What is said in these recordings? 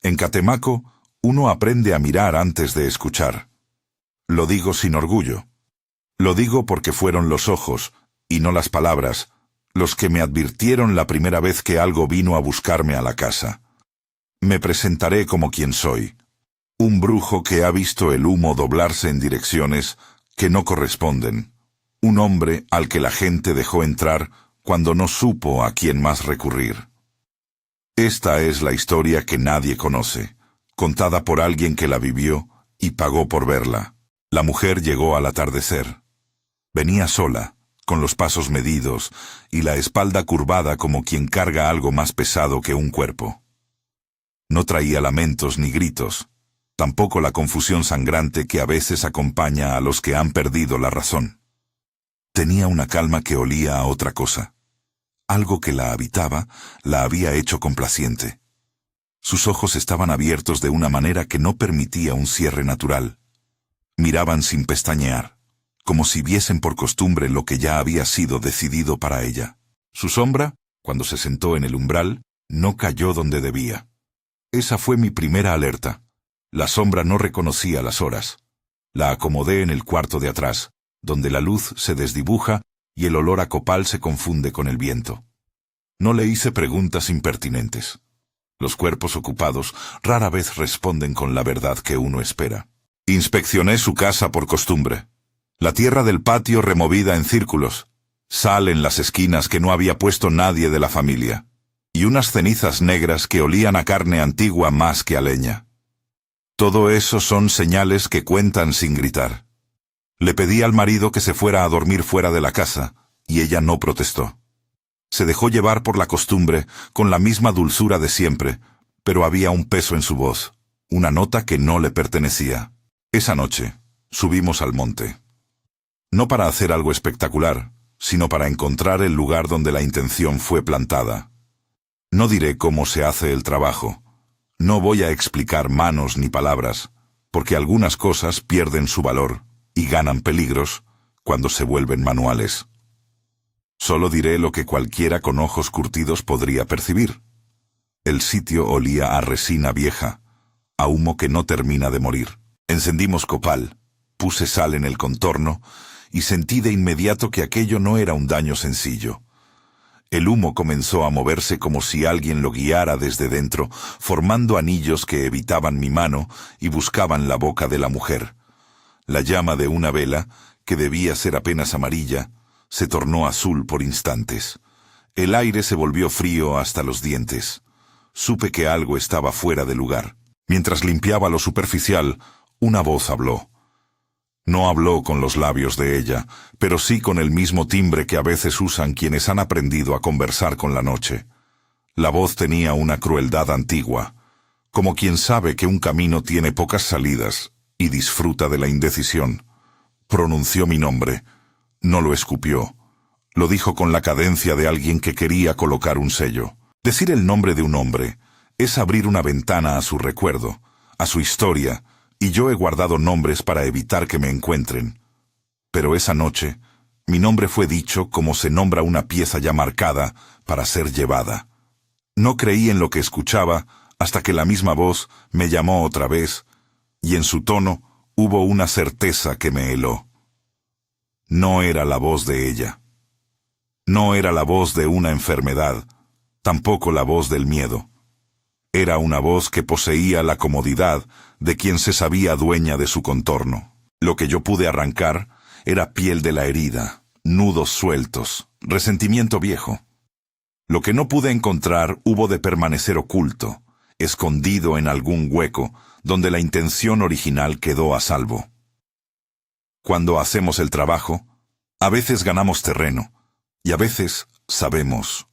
En Catemaco, uno aprende a mirar antes de escuchar. Lo digo sin orgullo. Lo digo porque fueron los ojos, y no las palabras, los que me advirtieron la primera vez que algo vino a buscarme a la casa. Me presentaré como quien soy. Un brujo que ha visto el humo doblarse en direcciones que no corresponden. Un hombre al que la gente dejó entrar cuando no supo a quién más recurrir. Esta es la historia que nadie conoce, contada por alguien que la vivió y pagó por verla. La mujer llegó al atardecer. Venía sola, con los pasos medidos y la espalda curvada como quien carga algo más pesado que un cuerpo. No traía lamentos ni gritos, tampoco la confusión sangrante que a veces acompaña a los que han perdido la razón. Tenía una calma que olía a otra cosa. Algo que la habitaba la había hecho complaciente. Sus ojos estaban abiertos de una manera que no permitía un cierre natural. Miraban sin pestañear, como si viesen por costumbre lo que ya había sido decidido para ella. Su sombra, cuando se sentó en el umbral, no cayó donde debía. Esa fue mi primera alerta. La sombra no reconocía las horas. La acomodé en el cuarto de atrás, donde la luz se desdibuja y el olor a copal se confunde con el viento. No le hice preguntas impertinentes. Los cuerpos ocupados rara vez responden con la verdad que uno espera. Inspeccioné su casa por costumbre. La tierra del patio removida en círculos, sal en las esquinas que no había puesto nadie de la familia, y unas cenizas negras que olían a carne antigua más que a leña. Todo eso son señales que cuentan sin gritar. Le pedí al marido que se fuera a dormir fuera de la casa, y ella no protestó. Se dejó llevar por la costumbre, con la misma dulzura de siempre, pero había un peso en su voz, una nota que no le pertenecía. Esa noche, subimos al monte. No para hacer algo espectacular, sino para encontrar el lugar donde la intención fue plantada. No diré cómo se hace el trabajo. No voy a explicar manos ni palabras, porque algunas cosas pierden su valor y ganan peligros cuando se vuelven manuales. Solo diré lo que cualquiera con ojos curtidos podría percibir. El sitio olía a resina vieja, a humo que no termina de morir. Encendimos copal, puse sal en el contorno y sentí de inmediato que aquello no era un daño sencillo. El humo comenzó a moverse como si alguien lo guiara desde dentro, formando anillos que evitaban mi mano y buscaban la boca de la mujer. La llama de una vela, que debía ser apenas amarilla, se tornó azul por instantes. El aire se volvió frío hasta los dientes. Supe que algo estaba fuera de lugar. Mientras limpiaba lo superficial, una voz habló. No habló con los labios de ella, pero sí con el mismo timbre que a veces usan quienes han aprendido a conversar con la noche. La voz tenía una crueldad antigua, como quien sabe que un camino tiene pocas salidas y disfruta de la indecisión. Pronunció mi nombre. No lo escupió. Lo dijo con la cadencia de alguien que quería colocar un sello. Decir el nombre de un hombre es abrir una ventana a su recuerdo, a su historia, y yo he guardado nombres para evitar que me encuentren. Pero esa noche, mi nombre fue dicho como se nombra una pieza ya marcada para ser llevada. No creí en lo que escuchaba hasta que la misma voz me llamó otra vez, y en su tono hubo una certeza que me heló. No era la voz de ella. No era la voz de una enfermedad, tampoco la voz del miedo. Era una voz que poseía la comodidad de quien se sabía dueña de su contorno. Lo que yo pude arrancar era piel de la herida, nudos sueltos, resentimiento viejo. Lo que no pude encontrar hubo de permanecer oculto, escondido en algún hueco, donde la intención original quedó a salvo. Cuando hacemos el trabajo, a veces ganamos terreno, y a veces sabemos,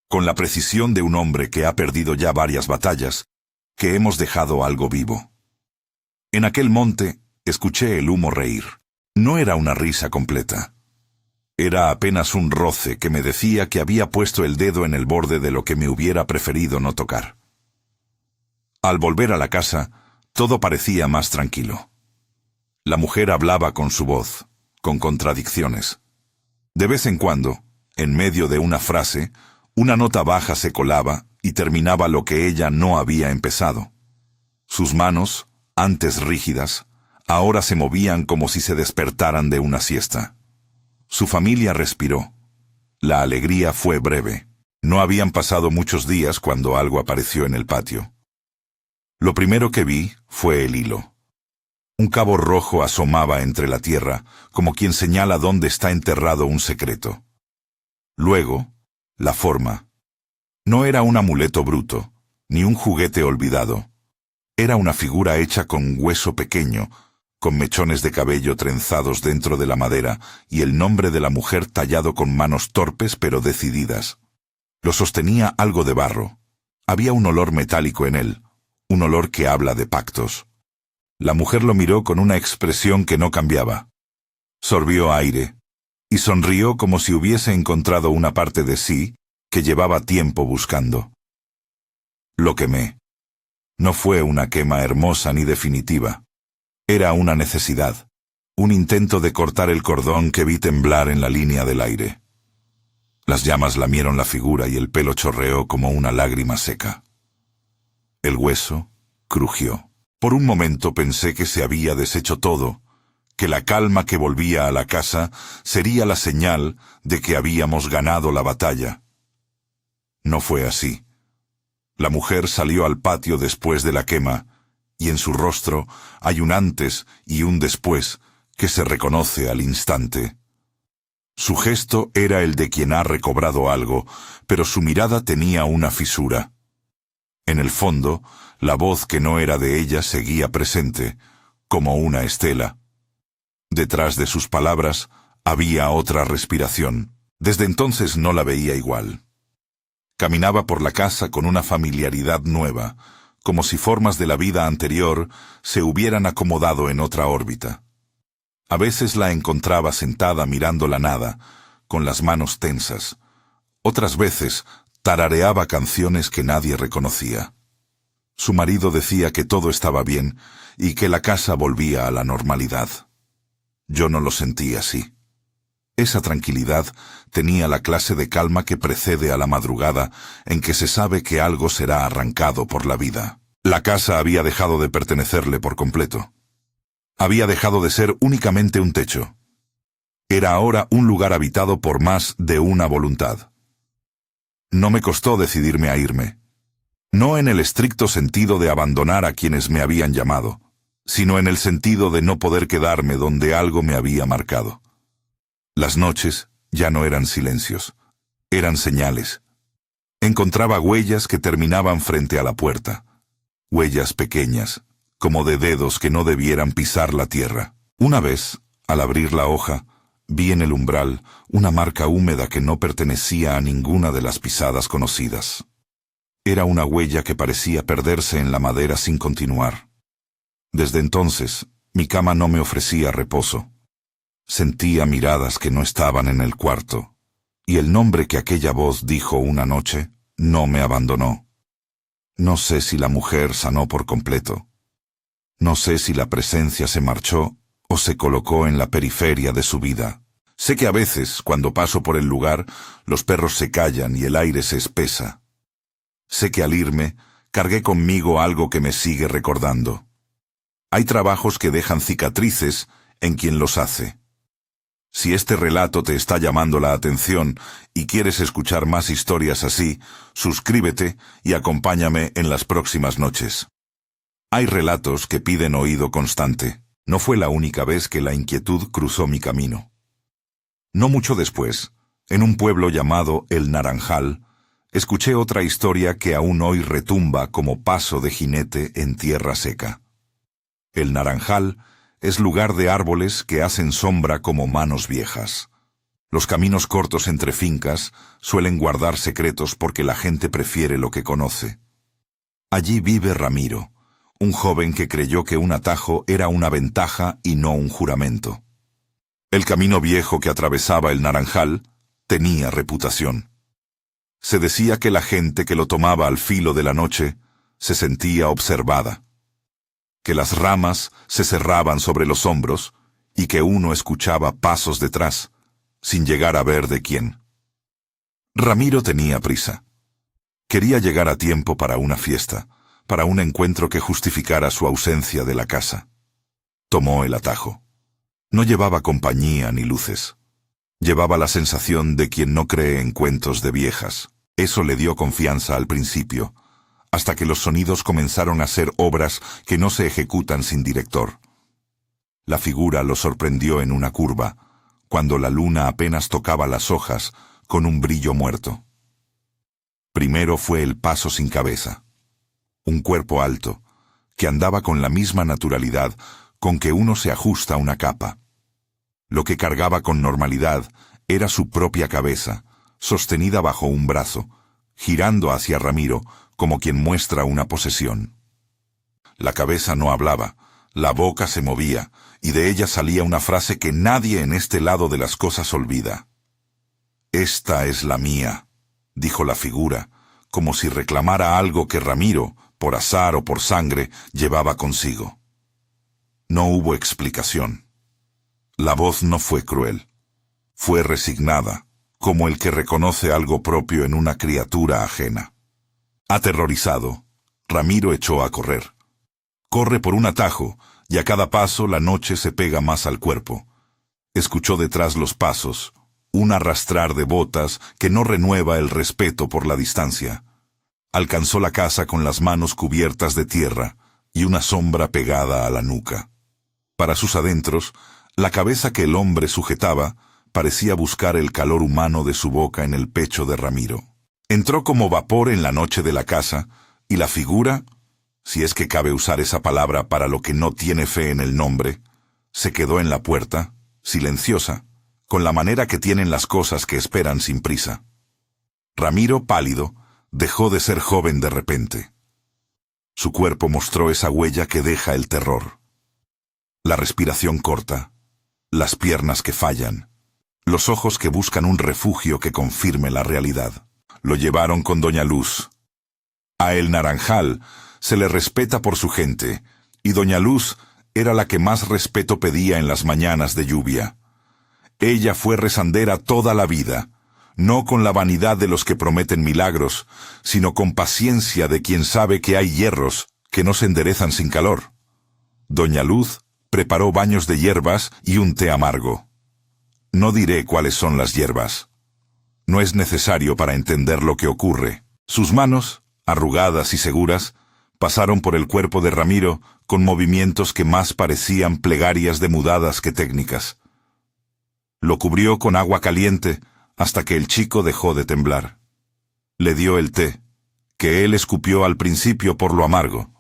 con la precisión de un hombre que ha perdido ya varias batallas, que hemos dejado algo vivo. En aquel monte escuché el humo reír. No era una risa completa. Era apenas un roce que me decía que había puesto el dedo en el borde de lo que me hubiera preferido no tocar. Al volver a la casa, todo parecía más tranquilo. La mujer hablaba con su voz, con contradicciones. De vez en cuando, en medio de una frase, una nota baja se colaba y terminaba lo que ella no había empezado. Sus manos, antes rígidas, ahora se movían como si se despertaran de una siesta. Su familia respiró. La alegría fue breve. No habían pasado muchos días cuando algo apareció en el patio. Lo primero que vi fue el hilo. Un cabo rojo asomaba entre la tierra, como quien señala dónde está enterrado un secreto. Luego, la forma. No era un amuleto bruto, ni un juguete olvidado. Era una figura hecha con hueso pequeño, con mechones de cabello trenzados dentro de la madera y el nombre de la mujer tallado con manos torpes pero decididas. Lo sostenía algo de barro. Había un olor metálico en él, un olor que habla de pactos. La mujer lo miró con una expresión que no cambiaba. Sorbió aire y sonrió como si hubiese encontrado una parte de sí que llevaba tiempo buscando. Lo quemé. No fue una quema hermosa ni definitiva. Era una necesidad, un intento de cortar el cordón que vi temblar en la línea del aire. Las llamas lamieron la figura y el pelo chorreó como una lágrima seca. El hueso crujió. Por un momento pensé que se había deshecho todo, que la calma que volvía a la casa sería la señal de que habíamos ganado la batalla. No fue así. La mujer salió al patio después de la quema, y en su rostro hay un antes y un después que se reconoce al instante. Su gesto era el de quien ha recobrado algo, pero su mirada tenía una fisura. En el fondo, la voz que no era de ella seguía presente, como una estela. Detrás de sus palabras había otra respiración. Desde entonces no la veía igual. Caminaba por la casa con una familiaridad nueva, como si formas de la vida anterior se hubieran acomodado en otra órbita. A veces la encontraba sentada mirando la nada, con las manos tensas. Otras veces tarareaba canciones que nadie reconocía. Su marido decía que todo estaba bien y que la casa volvía a la normalidad. Yo no lo sentí así. Esa tranquilidad tenía la clase de calma que precede a la madrugada en que se sabe que algo será arrancado por la vida. La casa había dejado de pertenecerle por completo. Había dejado de ser únicamente un techo. Era ahora un lugar habitado por más de una voluntad. No me costó decidirme a irme. No en el estricto sentido de abandonar a quienes me habían llamado, sino en el sentido de no poder quedarme donde algo me había marcado. Las noches ya no eran silencios, eran señales. Encontraba huellas que terminaban frente a la puerta, huellas pequeñas, como de dedos que no debieran pisar la tierra. Una vez, al abrir la hoja, vi en el umbral una marca húmeda que no pertenecía a ninguna de las pisadas conocidas. Era una huella que parecía perderse en la madera sin continuar. Desde entonces, mi cama no me ofrecía reposo. Sentía miradas que no estaban en el cuarto, y el nombre que aquella voz dijo una noche no me abandonó. No sé si la mujer sanó por completo. No sé si la presencia se marchó o se colocó en la periferia de su vida. Sé que a veces, cuando paso por el lugar, los perros se callan y el aire se espesa. Sé que al irme, cargué conmigo algo que me sigue recordando. Hay trabajos que dejan cicatrices en quien los hace. Si este relato te está llamando la atención y quieres escuchar más historias así, suscríbete y acompáñame en las próximas noches. Hay relatos que piden oído constante. No fue la única vez que la inquietud cruzó mi camino. No mucho después, en un pueblo llamado El Naranjal, escuché otra historia que aún hoy retumba como paso de jinete en tierra seca. El Naranjal es lugar de árboles que hacen sombra como manos viejas. Los caminos cortos entre fincas suelen guardar secretos porque la gente prefiere lo que conoce. Allí vive Ramiro, un joven que creyó que un atajo era una ventaja y no un juramento. El camino viejo que atravesaba el Naranjal tenía reputación. Se decía que la gente que lo tomaba al filo de la noche se sentía observada, que las ramas se cerraban sobre los hombros y que uno escuchaba pasos detrás, sin llegar a ver de quién. Ramiro tenía prisa. Quería llegar a tiempo para una fiesta, para un encuentro que justificara su ausencia de la casa. Tomó el atajo. No llevaba compañía ni luces. Llevaba la sensación de quien no cree en cuentos de viejas. Eso le dio confianza al principio, hasta que los sonidos comenzaron a ser obras que no se ejecutan sin director. La figura lo sorprendió en una curva, cuando la luna apenas tocaba las hojas con un brillo muerto. Primero fue el paso sin cabeza. Un cuerpo alto, que andaba con la misma naturalidad con que uno se ajusta una capa. Lo que cargaba con normalidad era su propia cabeza, sostenida bajo un brazo, girando hacia Ramiro como quien muestra una posesión. La cabeza no hablaba, la boca se movía, y de ella salía una frase que nadie en este lado de las cosas olvida. «Esta es la mía», dijo la figura, como si reclamara algo que Ramiro, por azar o por sangre, llevaba consigo. No hubo explicación. La voz no fue cruel. Fue resignada, como el que reconoce algo propio en una criatura ajena. Aterrorizado, Ramiro echó a correr. Corre por un atajo, y a cada paso la noche se pega más al cuerpo. Escuchó detrás los pasos, un arrastrar de botas que no renueva el respeto por la distancia. Alcanzó la casa con las manos cubiertas de tierra y una sombra pegada a la nuca. Para sus adentros, la cabeza que el hombre sujetaba parecía buscar el calor humano de su boca en el pecho de Ramiro. Entró como vapor en la noche de la casa, y la figura, si es que cabe usar esa palabra para lo que no tiene fe en el nombre, se quedó en la puerta, silenciosa, con la manera que tienen las cosas que esperan sin prisa. Ramiro, pálido, dejó de ser joven de repente. Su cuerpo mostró esa huella que deja el terror. La respiración corta, las piernas que fallan, los ojos que buscan un refugio que confirme la realidad. Lo llevaron con Doña Luz. A El Naranjal se le respeta por su gente, y Doña Luz era la que más respeto pedía en las mañanas de lluvia. Ella fue rezandera toda la vida, no con la vanidad de los que prometen milagros, sino con paciencia de quien sabe que hay hierros que no se enderezan sin calor. Doña Luz preparó baños de hierbas y un té amargo. No diré cuáles son las hierbas. No es necesario para entender lo que ocurre. Sus manos, arrugadas y seguras, pasaron por el cuerpo de Ramiro con movimientos que más parecían plegarias demudadas que técnicas. Lo cubrió con agua caliente hasta que el chico dejó de temblar. Le dio el té, que él escupió al principio por lo amargo,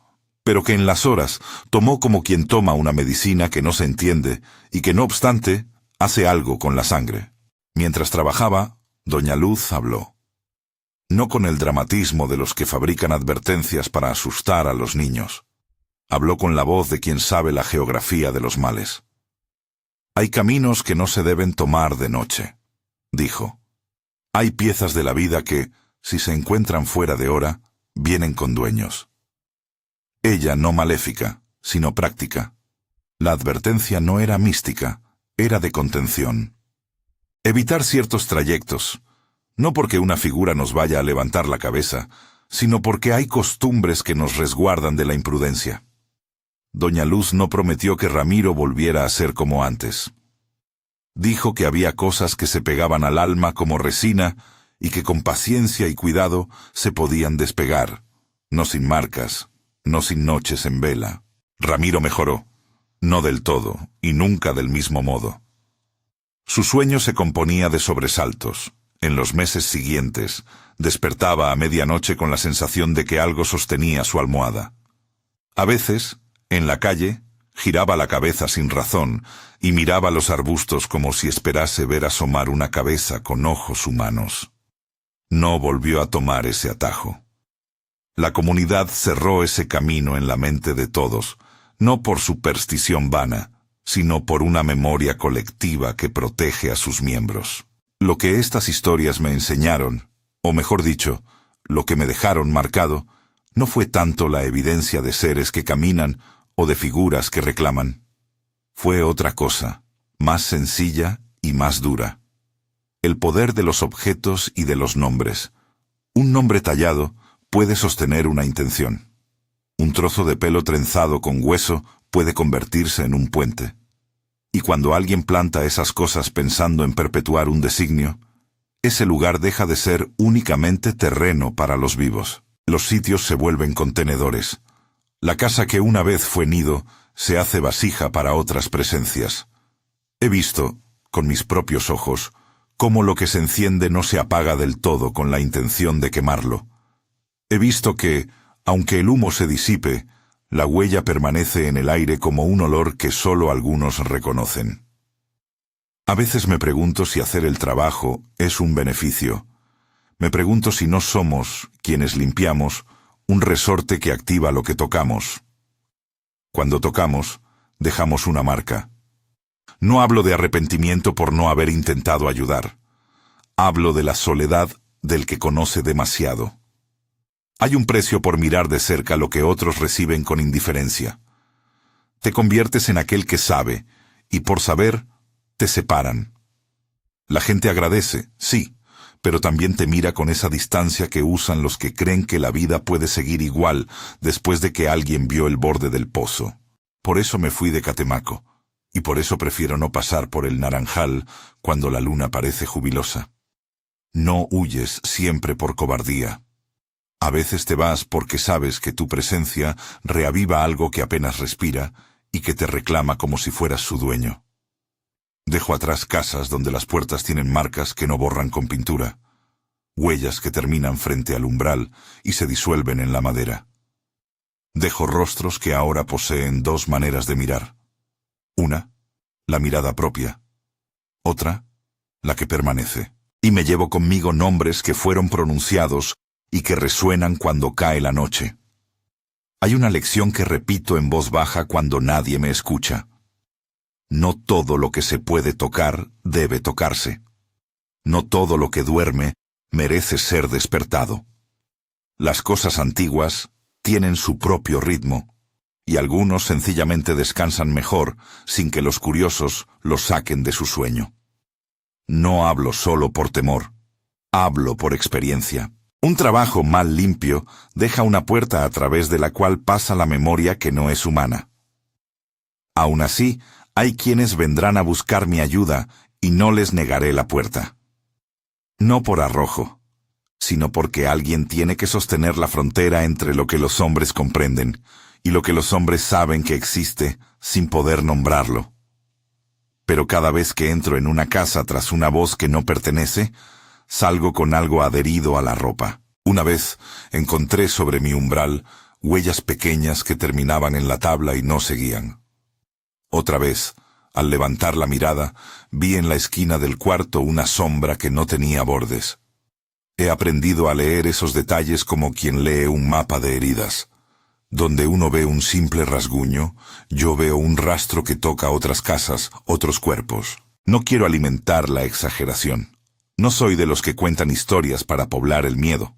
pero que en las horas tomó como quien toma una medicina que no se entiende y que no obstante hace algo con la sangre. Mientras trabajaba, Doña Luz habló. No con el dramatismo de los que fabrican advertencias para asustar a los niños. Habló con la voz de quien sabe la geografía de los males. Hay caminos que no se deben tomar de noche, dijo. Hay piezas de la vida que, si se encuentran fuera de hora, vienen con dueños. Ella no maléfica, sino práctica. La advertencia no era mística, era de contención. Evitar ciertos trayectos, no porque una figura nos vaya a levantar la cabeza, sino porque hay costumbres que nos resguardan de la imprudencia. Doña Luz no prometió que Ramiro volviera a ser como antes. Dijo que había cosas que se pegaban al alma como resina y que con paciencia y cuidado se podían despegar, no sin marcas, no sin noches en vela. Ramiro mejoró, no del todo y nunca del mismo modo. Su sueño se componía de sobresaltos. En los meses siguientes, despertaba a medianoche con la sensación de que algo sostenía su almohada. A veces, en la calle, giraba la cabeza sin razón y miraba los arbustos como si esperase ver asomar una cabeza con ojos humanos. No volvió a tomar ese atajo. La comunidad cerró ese camino en la mente de todos, no por superstición vana, sino por una memoria colectiva que protege a sus miembros. Lo que estas historias me enseñaron, o mejor dicho, lo que me dejaron marcado, no fue tanto la evidencia de seres que caminan o de figuras que reclaman. Fue otra cosa, más sencilla y más dura. El poder de los objetos y de los nombres. Un nombre tallado puede sostener una intención. Un trozo de pelo trenzado con hueso puede convertirse en un puente. Y cuando alguien planta esas cosas pensando en perpetuar un designio, ese lugar deja de ser únicamente terreno para los vivos. Los sitios se vuelven contenedores. La casa que una vez fue nido se hace vasija para otras presencias. He visto, con mis propios ojos, cómo lo que se enciende no se apaga del todo con la intención de quemarlo. He visto que, aunque el humo se disipe, la huella permanece en el aire como un olor que solo algunos reconocen. A veces me pregunto si hacer el trabajo es un beneficio. Me pregunto si no somos, quienes limpiamos, un resorte que activa lo que tocamos. Cuando tocamos, dejamos una marca. No hablo de arrepentimiento por no haber intentado ayudar. Hablo de la soledad del que conoce demasiado. Hay un precio por mirar de cerca lo que otros reciben con indiferencia. Te conviertes en aquel que sabe, y por saber, te separan. La gente agradece, sí, pero también te mira con esa distancia que usan los que creen que la vida puede seguir igual después de que alguien vio el borde del pozo. Por eso me fui de Catemaco, y por eso prefiero no pasar por el Naranjal cuando la luna parece jubilosa. No huyes siempre por cobardía. A veces te vas porque sabes que tu presencia reaviva algo que apenas respira y que te reclama como si fueras su dueño. Dejo atrás casas donde las puertas tienen marcas que no borran con pintura, huellas que terminan frente al umbral y se disuelven en la madera. Dejo rostros que ahora poseen dos maneras de mirar. Una, la mirada propia. Otra, la que permanece. Y me llevo conmigo nombres que fueron pronunciados y que resuenan cuando cae la noche. Hay una lección que repito en voz baja cuando nadie me escucha. No todo lo que se puede tocar debe tocarse. No todo lo que duerme merece ser despertado. Las cosas antiguas tienen su propio ritmo, y algunos sencillamente descansan mejor sin que los curiosos los saquen de su sueño. No hablo solo por temor, hablo por experiencia. Un trabajo mal limpio deja una puerta a través de la cual pasa la memoria que no es humana. Aún así, hay quienes vendrán a buscar mi ayuda y no les negaré la puerta. No por arrojo, sino porque alguien tiene que sostener la frontera entre lo que los hombres comprenden y lo que los hombres saben que existe sin poder nombrarlo. Pero cada vez que entro en una casa tras una voz que no pertenece, salgo con algo adherido a la ropa. Una vez encontré sobre mi umbral huellas pequeñas que terminaban en la tabla y no seguían. Otra vez, al levantar la mirada, vi en la esquina del cuarto una sombra que no tenía bordes. He aprendido a leer esos detalles como quien lee un mapa de heridas. Donde uno ve un simple rasguño, yo veo un rastro que toca otras casas, otros cuerpos. No quiero alimentar la exageración. No soy de los que cuentan historias para poblar el miedo.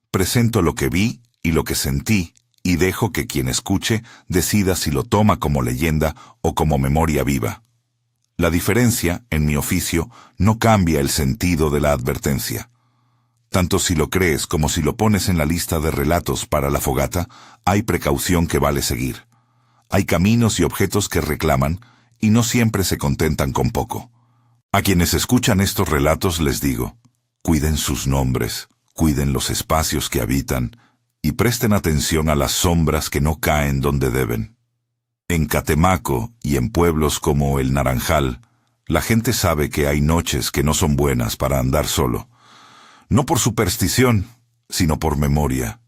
Presento lo que vi y lo que sentí, y dejo que quien escuche decida si lo toma como leyenda o como memoria viva. La diferencia, en mi oficio, no cambia el sentido de la advertencia. Tanto si lo crees como si lo pones en la lista de relatos para la fogata, hay precaución que vale seguir. Hay caminos y objetos que reclaman, y no siempre se contentan con poco. A quienes escuchan estos relatos les digo, cuiden sus nombres, cuiden los espacios que habitan, y presten atención a las sombras que no caen donde deben. En Catemaco y en pueblos como el Naranjal, la gente sabe que hay noches que no son buenas para andar solo. No por superstición, sino por memoria.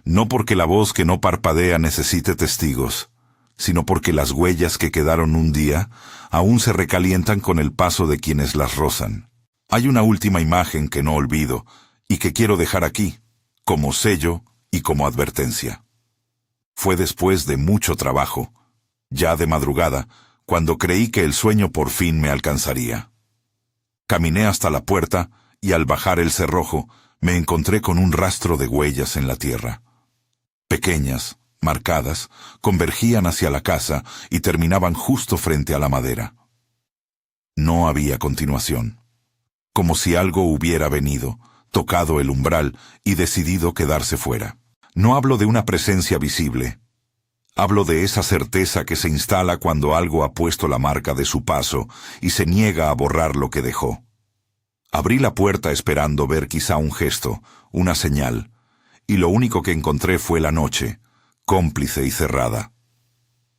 No porque la voz que no parpadea necesite testigos, sino porque las huellas que quedaron un día aún se recalientan con el paso de quienes las rozan. Hay una última imagen que no olvido y que quiero dejar aquí, como sello y como advertencia. Fue después de mucho trabajo, ya de madrugada, cuando creí que el sueño por fin me alcanzaría. Caminé hasta la puerta y al bajar el cerrojo me encontré con un rastro de huellas en la tierra. Pequeñas, marcadas, convergían hacia la casa y terminaban justo frente a la madera. No había continuación. Como si algo hubiera venido, tocado el umbral y decidido quedarse fuera. No hablo de una presencia visible. Hablo de esa certeza que se instala cuando algo ha puesto la marca de su paso y se niega a borrar lo que dejó. Abrí la puerta esperando ver quizá un gesto, una señal, y lo único que encontré fue la noche, cómplice y cerrada.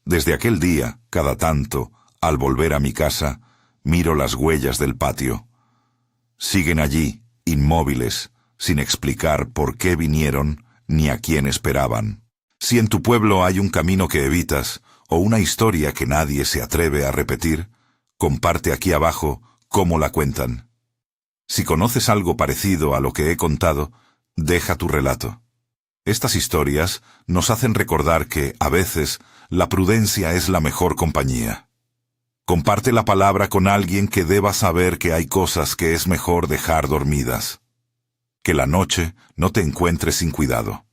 Desde aquel día, cada tanto, al volver a mi casa, miro las huellas del patio. Siguen allí, inmóviles, sin explicar por qué vinieron ni a quién esperaban. Si en tu pueblo hay un camino que evitas, o una historia que nadie se atreve a repetir, comparte aquí abajo cómo la cuentan. Si conoces algo parecido a lo que he contado, deja tu relato. Estas historias nos hacen recordar que, a veces, la prudencia es la mejor compañía. Comparte la palabra con alguien que deba saber que hay cosas que es mejor dejar dormidas. Que la noche no te encuentre sin cuidado.